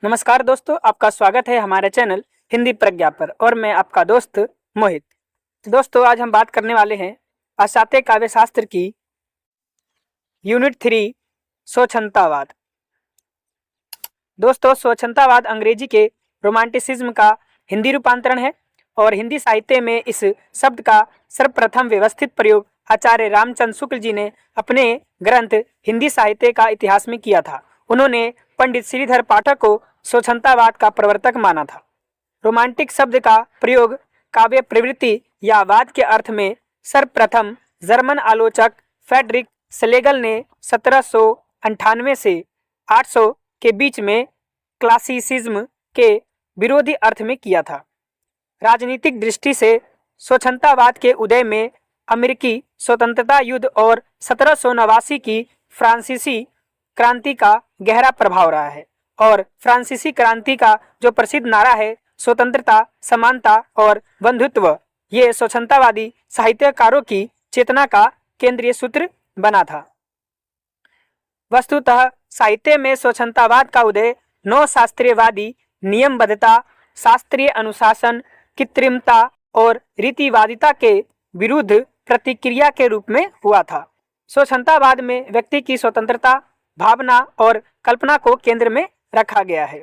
नमस्कार दोस्तों, आपका स्वागत है हमारे चैनल हिंदी प्रज्ञा पर और मैं आपका दोस्त मोहित। दोस्तों, आज हम बात करने वाले हैं पाश्चात्य काव्य शास्त्र की यूनिट 3 स्वच्छंदतावाद। दोस्तों, स्वच्छंदतावाद अंग्रेजी के रोमांटिसिज्म का हिंदी रूपांतरण है और हिंदी साहित्य में इस शब्द का सर्वप्रथम व्यवस्थित प्रयोग आचार्य रामचंद्र शुक्ल जी ने अपने ग्रंथ हिंदी साहित्य का इतिहास में किया था। उन्होंने पंडित श्रीधर पाठक को स्वच्छंदतावाद का प्रवर्तक माना था। रोमांटिक शब्द का प्रयोग काव्य प्रवृत्ति या वाद के अर्थ में सर्वप्रथम जर्मन आलोचक फ्रेडरिक श्लेगल ने 1798 से 800 के बीच में क्लासिसिज्म के विरोधी अर्थ में किया था। राजनीतिक दृष्टि से स्वच्छंदतावाद के उदय में अमेरिकी स्वतंत्रता युद्ध और 1789 की फ्रांसीसी क्रांति का गहरा प्रभाव रहा है और फ्रांसीसी क्रांति का जो प्रसिद्ध नारा है स्वतंत्रता, समानता और बंधुत्व, ये स्वच्छंदतावादी साहित्यकारों की चेतना का केंद्रीय सूत्र बना था। वस्तुतः साहित्य में स्वच्छंदतावाद का उदय नव शास्त्रीयवादी नियमबद्धता, शास्त्रीय अनुशासन, कृत्रिमता और रीतिवादिता के विरुद्ध प्रतिक्रिया के रूप में हुआ था। स्वच्छंदतावाद में व्यक्ति की स्वतंत्रता, भावना और कल्पना को केंद्र में रखा गया है।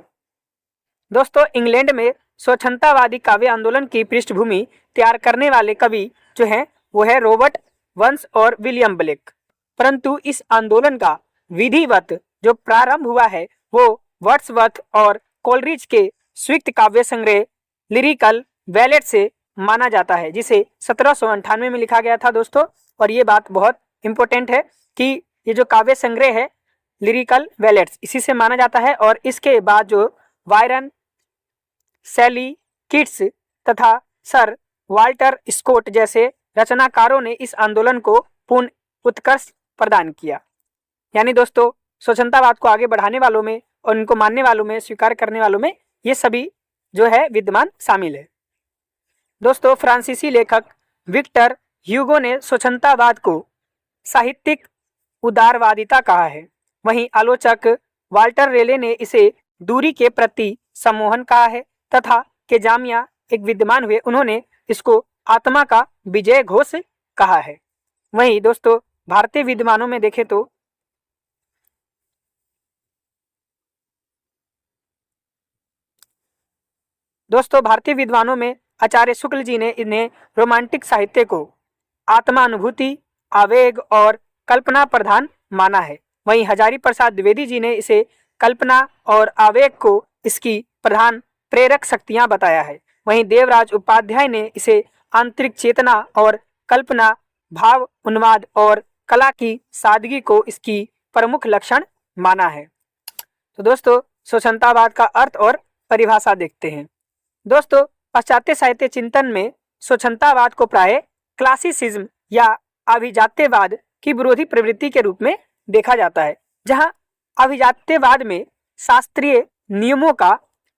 दोस्तों, इंग्लैंड में स्वच्छंदतावादी काव्य आंदोलन की पृष्ठभूमि तैयार करने वाले कवि जो हैं वो है रॉबर्ट वंश और विलियम ब्लेक। परंतु इस आंदोलन का विधिवत जो प्रारंभ हुआ है वो वर्ड्सवर्थ और कोलरिज के स्वीकृत काव्य संग्रह लिरिकल बैलेट से माना जाता है, जिसे 1798 में लिखा गया था दोस्तों। और ये बात बहुत इंपॉर्टेंट है कि ये जो काव्य संग्रह है लिरिकल बैलेट्स इसी से माना जाता है। और इसके बाद जो वायरन, सैली किट्स तथा सर वाल्टर स्कॉट जैसे रचनाकारों ने इस आंदोलन को पूर्ण उत्कर्ष प्रदान किया। यानी दोस्तों, स्वच्छंदतावाद को आगे बढ़ाने वालों में और इनको मानने वालों में, स्वीकार करने वालों में ये सभी जो है विद्वान शामिल है। दोस्तों, फ्रांसीसी लेखक विक्टर ह्यूगो ने स्वच्छंदतावाद को साहित्यिक उदारवादिता कहा है। वहीं आलोचक वाल्टर रेले ने इसे दूरी के प्रति सम्मोहन कहा है तथा के जामिया एक विद्वान हुए, उन्होंने इसको आत्मा का विजय घोष कहा है। वहीं दोस्तों, भारतीय विद्वानों में देखें तो भारतीय विद्वानों में आचार्य शुक्ल जी ने इन्हें रोमांटिक साहित्य को आत्मानुभूति, आवेग और कल्पना प्रधान माना है। वहीं हजारी प्रसाद द्विवेदी जी ने इसे कल्पना और आवेग को इसकी प्रधान प्रेरक शक्तियां बताया है। वहीं देवराज उपाध्याय ने इसे आंतरिक चेतना और कल्पना, भाव, उन्माद और कला की सादगी को इसकी प्रमुख लक्षण माना है। तो दोस्तों, स्वच्छंदतावाद का अर्थ और परिभाषा देखते हैं। दोस्तों, पाश्चात्य साहित्य चिंतन में स्वच्छंदतावाद को प्राय क्लासिसिज्म या अभिजात्यवाद की विरोधी प्रवृत्ति के रूप में देखा जाता है, जहां अभिजात्यवाद में शास्त्रीय नियमों का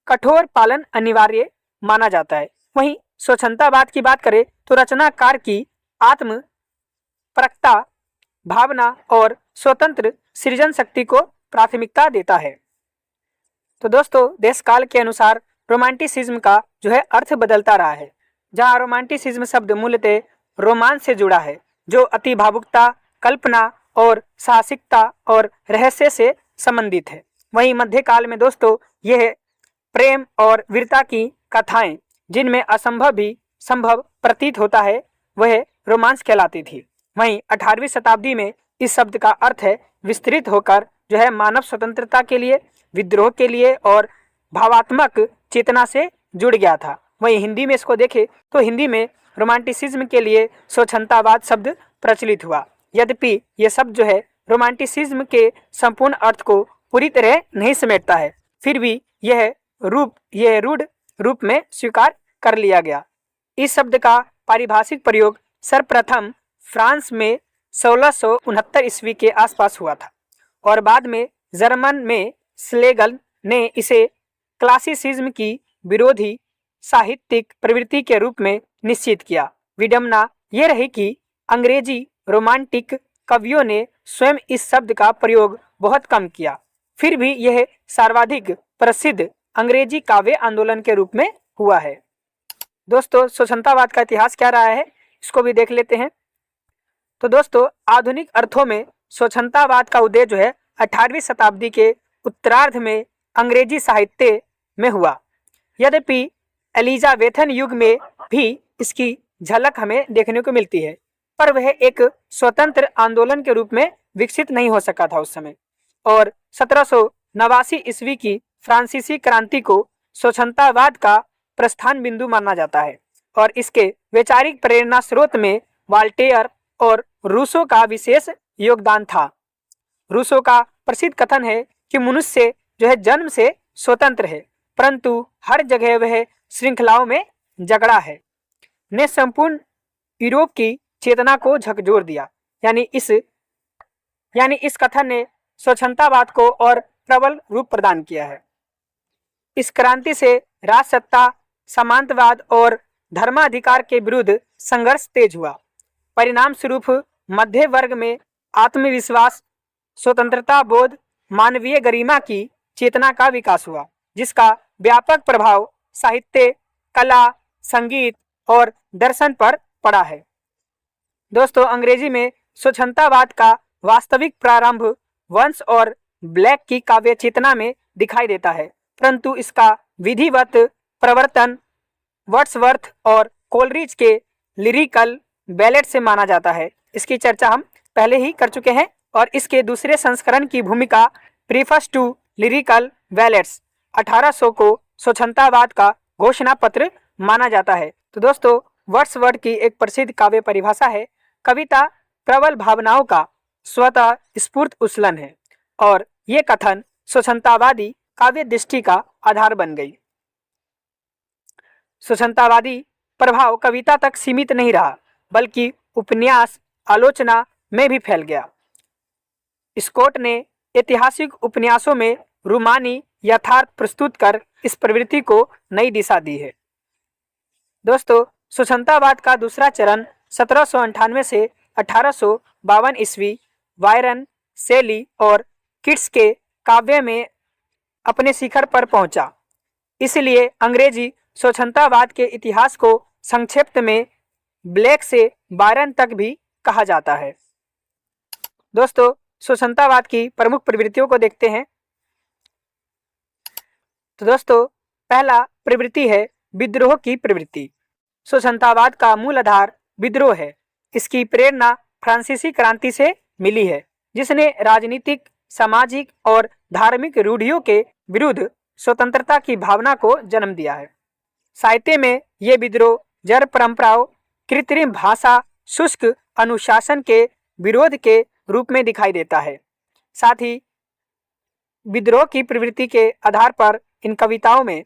कठोर पालन अनिवार्य माना जाता है। वहीं स्वच्छंदतावाद की बात करें तो रचनाकार की आत्म परकता, भावना और स्वतंत्र सृजन शक्ति को प्राथमिकता देता है। तो दोस्तों, देश काल के अनुसार रोमांटिसिज्म का जो है अर्थ बदलता रहा है, जहां रोमांटिसिज्म शब्द मूलतः रोमांस से जुड़ा है, जो अति भावुकता, कल्पना और साहसिकता और रहस्य से संबंधित है। वहीं मध्यकाल में दोस्तों यह प्रेम और वीरता की कथाएं, जिनमें असंभव भी संभव प्रतीत होता है, वह रोमांस कहलाती थी। वहीं 18वीं शताब्दी में इस शब्द का अर्थ है विस्तृत होकर जो है मानव स्वतंत्रता के लिए, विद्रोह के लिए और भावात्मक चेतना से जुड़ गया था। वहीं हिंदी में इसको देखें तो हिंदी में रोमांटिसिज्म के लिए स्वच्छंदतावाद शब्द प्रचलित हुआ। यद्यपि यह शब्द जो है रोमांटिसिज्म के संपूर्ण अर्थ को पूरी तरह नहीं समेटता है, फिर भी यह रूढ़ रूप में स्वीकार कर लिया गया। इस शब्द का पारिभाषिक प्रयोग सर्वप्रथम फ्रांस में 1669 ईस्वी के आसपास हुआ था और बाद में जर्मन में श्लेगल ने इसे क्लासिसिज्म की विरोधी साहित्यिक प्रवृत्ति के रूप में निश्चित किया। विडंबना यह रही कि अंग्रेजी रोमांटिक कवियों ने स्वयं इस शब्द का प्रयोग बहुत कम किया, फिर भी यह सर्वाधिक प्रसिद्ध अंग्रेजी काव्य आंदोलन के रूप में हुआ है। दोस्तों, स्वतंत्रतावाद का इतिहास क्या रहा है इसको भी देख लेते हैं। तो दोस्तों, आधुनिक अर्थों में स्वतंत्रतावाद का उदय जो है 18वीं शताब्दी के उत्तरार्ध में अंग्रेजी साहित्य में हुआ। यद्यपि एलिजाबेथन युग में भी इसकी झलक हमें देखने को मिलती है, पर वह एक स्वतंत्र आंदोलन के रूप में विकसित नहीं हो सका था उस समय। और 1789 ईस्वी की फ्रांसीसी क्रांति को स्वतंत्रतावाद का प्रस्थान बिंदु माना जाता है और इसके वैचारिक प्रेरणा स्रोत में वाल्टेयर और रूसो का विशेष योगदान था। रूसो का प्रसिद्ध कथन है कि मनुष्य जो है जन्म से स्वतंत्र है, परंतु हर जगह वह श्रृंखलाओं में जकड़ा है, ने संपूर्ण यूरोप की चेतना को झकझोर दिया। यानी इस कथन ने स्वतंत्रतावाद को और प्रबल रूप प्रदान किया है। इस क्रांति से राजसत्ता, सामंतवाद और धर्माधिकार के विरुद्ध संघर्ष तेज हुआ। परिणाम स्वरूप मध्य वर्ग में आत्मविश्वास, स्वतंत्रता बोध, मानवीय गरिमा की चेतना का विकास हुआ, जिसका व्यापक प्रभाव साहित्य, कला, संगीत और दर्शन पर पड़ा है। दोस्तों, अंग्रेजी में स्वतंत्रतावाद का वास्तविक प्रारंभ वंश और ब्लैक की काव्य चेतना में दिखाई देता है, परंतु इसका विधिवत प्रवर्तन वर्ड्सवर्थ और कोलरिज के लिरिकल बैलेट से माना जाता है। इसकी चर्चा हम पहले ही कर चुके हैं और इसके दूसरे संस्करण की भूमिका प्रीफस टू लिरिकल बैलेट्स 1800 को स्वतंत्रतावाद का घोषणा पत्र माना जाता है। तो दोस्तों, वर्ड्सवर्थ की एक प्रसिद्ध काव्य परिभाषा है, कविता प्रबल भावनाओं का स्वतः स्फूर्त उछलन है, और ये कथन स्वतंत्रतावादी काव्य दृष्टि का आधार बन गई। स्वतंत्रतावादी प्रभाव कविता तक सीमित नहीं रहा, बल्कि उपन्यास, आलोचना में भी फैल गया। स्कॉट ने ऐतिहासिक उपन्यासों में रूमानी यथार्थ प्रस्तुत कर इस प्रवृत्ति को नई दिशा दी है। दोस्तों, स्वतंत्रतावाद का दूसरा चरण 1798 से 1852 ईस्वी वायरन, शेली और किट्स के काव्य में अपने शिखर पर पहुंचा। इसलिए अंग्रेजी स्वतंत्रतावाद के इतिहास को संक्षिप्त में ब्लैक से बायरन तक भी कहा जाता है। दोस्तों, स्वतंत्रतावाद की प्रमुख प्रवृत्तियों को देखते हैं। तो दोस्तों, पहला प्रवृत्ति है विद्रोह की प्रवृत्ति। स्वतंत्रतावाद का मूल आधार विद्रोह है। इसकी प्रेरणा फ्रांसीसी क्रांति से मिली है, जिसने राजनीतिक, सामाजिक और धार्मिक रूढ़ियों के विरुद्ध स्वतंत्रता की भावना को जन्म दिया है। साहित्य में ये विद्रोह जड़ परंपराओं, कृत्रिम भाषा, शुष्क अनुशासन के विरोध के रूप में दिखाई देता है। साथ ही विद्रोह की प्रवृत्ति के आधार पर इन कविताओं में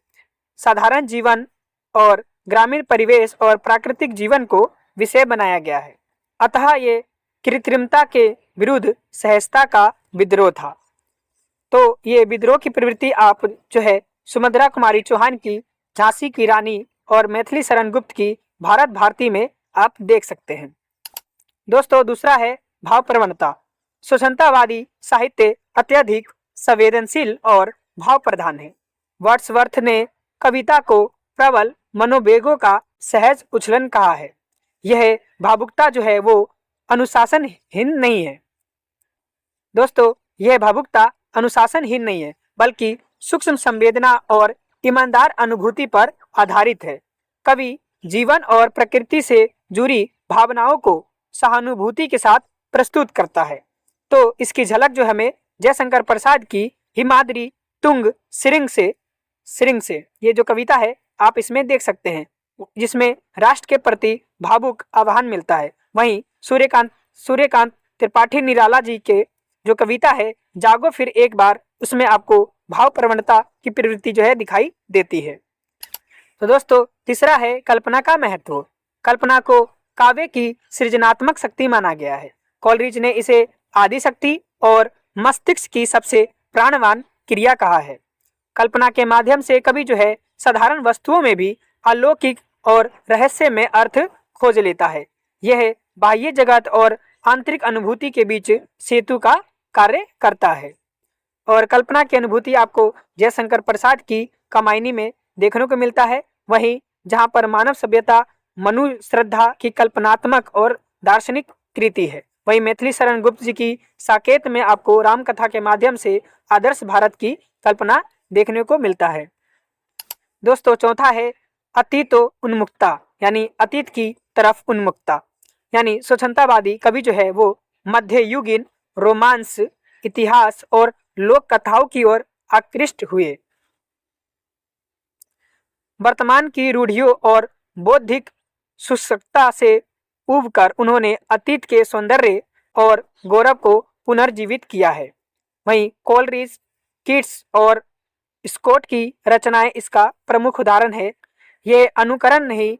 साधारण जीवन और ग्रामीण परिवेश और प्राकृतिक जीवन को विषय बनाया गया है। अतः ये कृत्रिमता के विरुद्ध सहजता का विद्रोह था। तो ये विद्रोह की प्रवृत्ति आप जो है सुभद्रा कुमारी चौहान की झांसी की रानी और मैथिली शरण गुप्त की भारत भारती में आप देख सकते हैं। दोस्तों, दूसरा है भाव प्रवणता। स्वतंत्रतावादी साहित्य अत्यधिक संवेदनशील और भाव प्रधान है। वर्ड्सवर्थ ने कविता को प्रबल मनोवेगों का सहज उछलन कहा है। यह भावुकता जो है वो अनुशासनहीन नहीं है। दोस्तों, यह भावुकता अनुशासनहीन नहीं है, बल्कि सूक्ष्म संवेदना और ईमानदार अनुभूति पर आधारित है। कवि जीवन और प्रकृति से जुड़ी भावनाओं को सहानुभूति के साथ प्रस्तुत करता है। तो इसकी झलक जो हमें जयशंकर प्रसाद की हिमाद्री तुंग सिरिंग से ये जो कविता है आप इसमें देख सकते हैं, जिसमें राष्ट्र के प्रति भावुक आह्वान मिलता है। वहीं सूर्यकांत त्रिपाठी निराला जी के जो कविता है जागो फिर एक बार, उसमें आपको भाव प्रवणता की प्रवृत्ति जो है दिखाई देती है। तो दोस्तों, तीसरा है कल्पना का महत्व। कल्पना को काव्य की सृजनात्मक शक्ति माना गया है। कोलरिज ने इसे आदि शक्ति और मस्तिष्क की सबसे प्राणवान क्रिया कहा है। कल्पना के माध्यम से कवि जो है साधारण वस्तुओं में भी अलौकिक और रहस्यमय अर्थ खोज लेता है। यह बाह्य जगत और आंतरिक अनुभूति के बीच सेतु का कार्य करता है। और कल्पना की अनुभूति आपको जयशंकर प्रसाद की कामायनी में देखने को मिलता है। वहीं जहां पर मानव सभ्यता मनु श्रद्धा की कल्पनात्मक और दार्शनिक कृति है, वहीं मैथिली शरण गुप्त जी की साकेत में आपको राम कथा के माध्यम से आदर्श भारत की कल्पना देखने को मिलता है। दोस्तों चौथा है अतीतो उन्मुक्ता, यानी अतीत की तरफ उन्मुक्ता, यानी स्वच्छंदतावादी कवि जो है वो मध्ययुगीन रोमांस, इतिहास और लोक कथाओं की ओर आकृष्ट हुए। वर्तमान की रूढ़ियों और बौद्धिक शुष्कता से उबकर उन्होंने अतीत के सौंदर्य और गौरव को पुनर्जीवित किया है। वहीं कोलरिज, किट्स और स्कॉट की रचनाएं इसका प्रमुख उदाहरण है। ये अनुकरण नहीं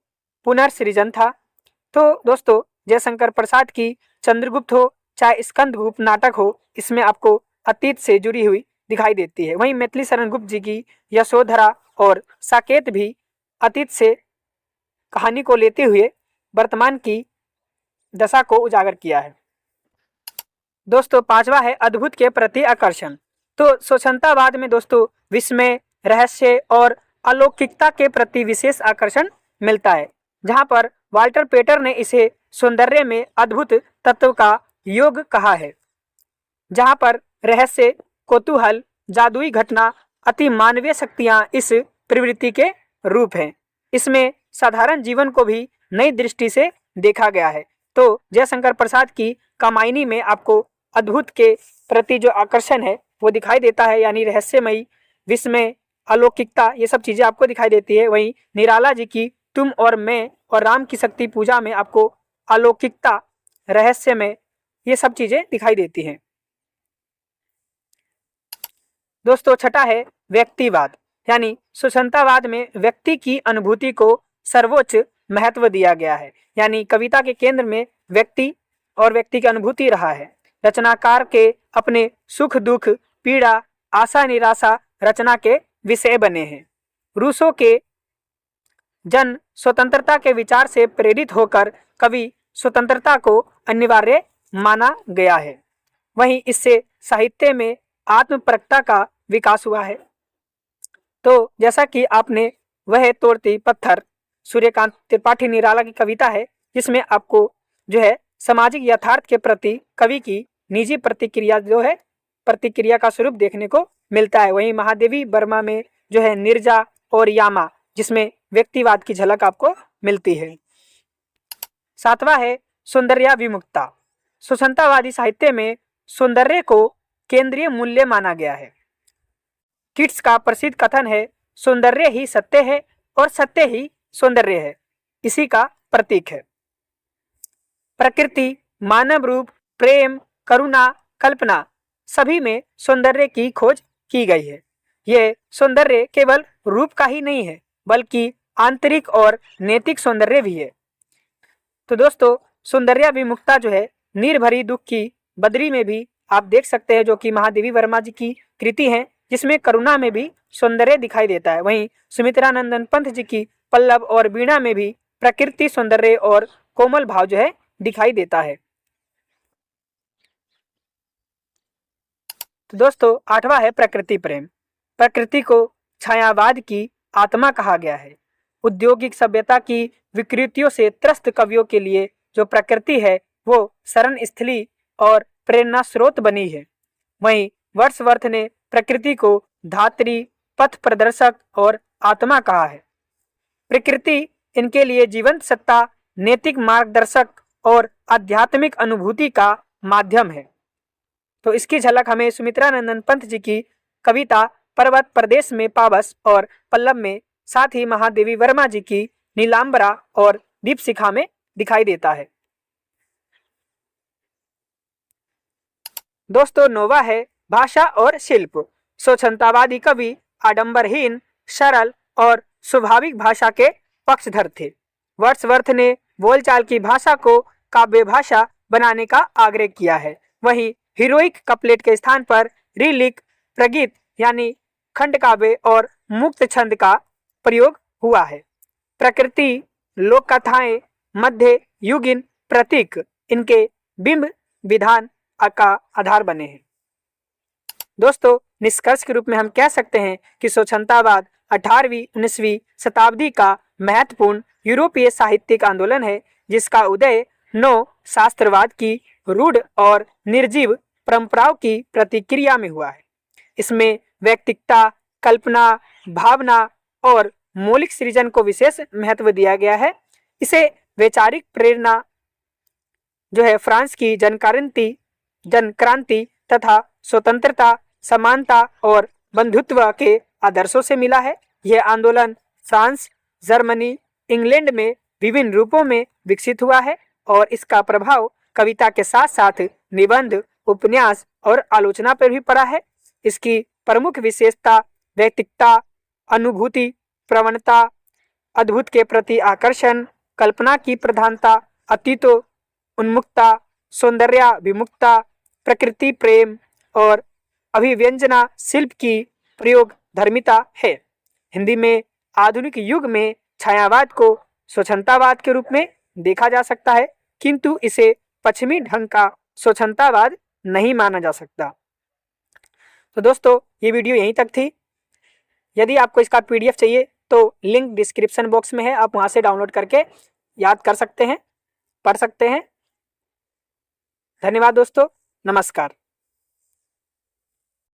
पुनर्सृजन था। तो दोस्तों जयशंकर प्रसाद की चंद्रगुप्त हो चाहे स्कंदगुप्त नाटक हो, इसमें आपको अतीत से जुड़ी हुई दिखाई देती है। वहीं मैथिली शरण गुप्त जी की यशोधरा और साकेत भी अतीत से कहानी को लेते हुए वर्तमान की दशा को उजागर किया है। दोस्तों पांचवा है अद्भुत के प्रति आकर्षण। तो स्वच्छंदतावाद में दोस्तों विस्मय, रहस्य और अलौकिकता के प्रति विशेष आकर्षण मिलता है, जहां पर वाल्टर पेटर ने इसे सौंदर्य में अद्भुत तत्व का योग कहा है, जहां पर रहस्य, कौतूहल, जादुई घटना, अति मानवीय शक्तियां इस प्रवृत्ति के रूप हैं। इसमें साधारण जीवन को भी नई दृष्टि से देखा गया है। तो जयशंकर प्रसाद की कामायनी में आपको अद्भुत के प्रति जो आकर्षण है वो दिखाई देता है, यानी रहस्यमयी, विस्मय, अलौकिकता, ये सब चीजें आपको दिखाई देती है। वहीं निराला जी की तुम और मैं और राम की शक्ति पूजा में आपको अलौकिकता, रहस्यमय, ये सब चीजें दिखाई देती हैं। दोस्तों छठा है व्यक्तिवाद, यानी स्वच्छंदतावाद में व्यक्ति की अनुभूति को सर्वोच्च महत्व दिया गया है, यानी कविता के केंद्र में व्यक्ति और व्यक्ति की अनुभूति रहा है। रचनाकार के अपने सुख दुख, पीड़ा, आशा निराशा रचना के विषय बने हैं। रूसो के जन स्वतंत्रता के विचार से प्रेरित होकर कवि स्वतंत्रता को अनिवार्य माना गया है। वहीं इससे साहित्य में आत्मपरकता का विकास हुआ है। तो जैसा कि आपने वह तोड़ती पत्थर, सूर्यकांत त्रिपाठी निराला की कविता है, जिसमें आपको जो है सामाजिक यथार्थ के प्रति कवि की निजी प्रतिक्रिया जो है प्रतिक्रिया का स्वरूप देखने को मिलता है। वहीं महादेवी वर्मा में जो है निर्जा और यामा, जिसमें व्यक्तिवाद की झलक आपको मिलती है। सातवां है सौंदर्याभिमुखता। स्वच्छंदतावादी साहित्य में सौंदर्य को केंद्रीय मूल्य माना गया है। किट्स का प्रसिद्ध कथन है, सौंदर्य ही सत्य है और सत्य ही सौंदर्य है, इसी का प्रतीक है। प्रकृति, मानव रूप, प्रेम, करुणा, कल्पना, सभी में सौंदर्य की खोज की गई है। यह सौंदर्य केवल रूप का ही नहीं है, बल्कि आंतरिक और नैतिक सौंदर्य भी है। तो दोस्तों सौंदर्याभिमुखता जो है निर्भरी दुख की बद्री में भी आप देख सकते हैं, जो कि महादेवी वर्मा जी की कृति है, जिसमें करुणा में भी सौंदर्य दिखाई देता है। वहीं सुमित्रानंदन पंत जी की पल्लव और वीणा में भी प्रकृति, सौंदर्य और कोमल भाव जो है दिखाई देता है। तो दोस्तों आठवां है प्रकृति प्रेम। प्रकृति को छायावाद की आत्मा कहा गया है। औद्योगिक सभ्यता की विकृतियों से त्रस्त कवियों के लिए जो प्रकृति है वो शरण स्थली और प्रेरणा स्रोत बनी है। वहीं वर्ड्सवर्थ ने प्रकृति को धात्री, पथ प्रदर्शक और आत्मा कहा है। प्रकृति इनके लिए जीवंत सत्ता, नैतिक मार्गदर्शक और आध्यात्मिक अनुभूति का माध्यम है। तो इसकी झलक हमें सुमित्रानंदन पंत जी की कविता पर्वत प्रदेश में पावस और पल्लव में, साथ ही महादेवी वर्मा जी की नीलांबरा और दीपशिखा में दिखाई देता है। दोस्तों नौवां है भाषा और शिल्प। स्वच्छंदतावादी कवि आडंबरहीन, सरल और स्वाभाविक भाषा के पक्षधर थे। वर्ड्सवर्थ ने बोलचाल की भाषा को काव्य भाषा बनाने का आग्रह किया है। वहीं हीरोइक कपलेट के स्थान पर रीलिक, प्रगीत यानी खंड काव्य और मुक्त छंद का प्रयोग हुआ है। प्रकृति, लोक कथाएं, मध्य युगीन प्रतीक इनके बिंब विधान का आधार बने हैं। दोस्तों निष्कर्ष के रूप में हम कह सकते हैं कि स्वच्छंदतावाद 18वीं-19वीं शताब्दी का महत्वपूर्ण यूरोपीय साहित्यिक आंदोलन है, जिसका उदय नव शास्त्रवाद की रूढ़ और निर्जीव परंपराओं की प्रतिक्रिया में हुआ है। इसमें व्यक्तिगता, कल्पना, भावना और मौलिक सृजन को विशेष महत्व दिया गया है। इसे वैचारिक प्रेरणा जो है फ्रांस की जनक्रांति तथा स्वतंत्रता, समानता और बंधुत्व के आदर्शों से मिला है। यह आंदोलन फ्रांस, जर्मनी, इंग्लैंड में विभिन्न रूपों में विकसित हुआ है और इसका प्रभाव कविता के साथ साथ निबंध, उपन्यास और आलोचना पर भी पड़ा है। इसकी प्रमुख विशेषता व्यक्तिगता, अनुभूति प्रवणता, अद्भुत के प्रति आकर्षण, कल्पना की प्रधानता, अतीतो उन्मुक्ता, सौंदर्याभिमुक्ता, प्रकृति प्रेम और अभिव्यंजना शिल्प की प्रयोग धर्मिता है। हिंदी में आधुनिक युग में छायावाद को स्वच्छंदतावाद के रूप में देखा जा सकता है, किंतु इसे पश्चिमी ढंग का स्वच्छंदतावाद नहीं माना जा सकता। तो दोस्तों, ये वीडियो यहीं तक थी। यदि आपको इसका PDF चाहिए तो लिंक डिस्क्रिप्शन बॉक्स में है, आप वहां से डाउनलोड करके याद कर सकते हैं, पढ़ सकते हैं। धन्यवाद दोस्तों, नमस्कार।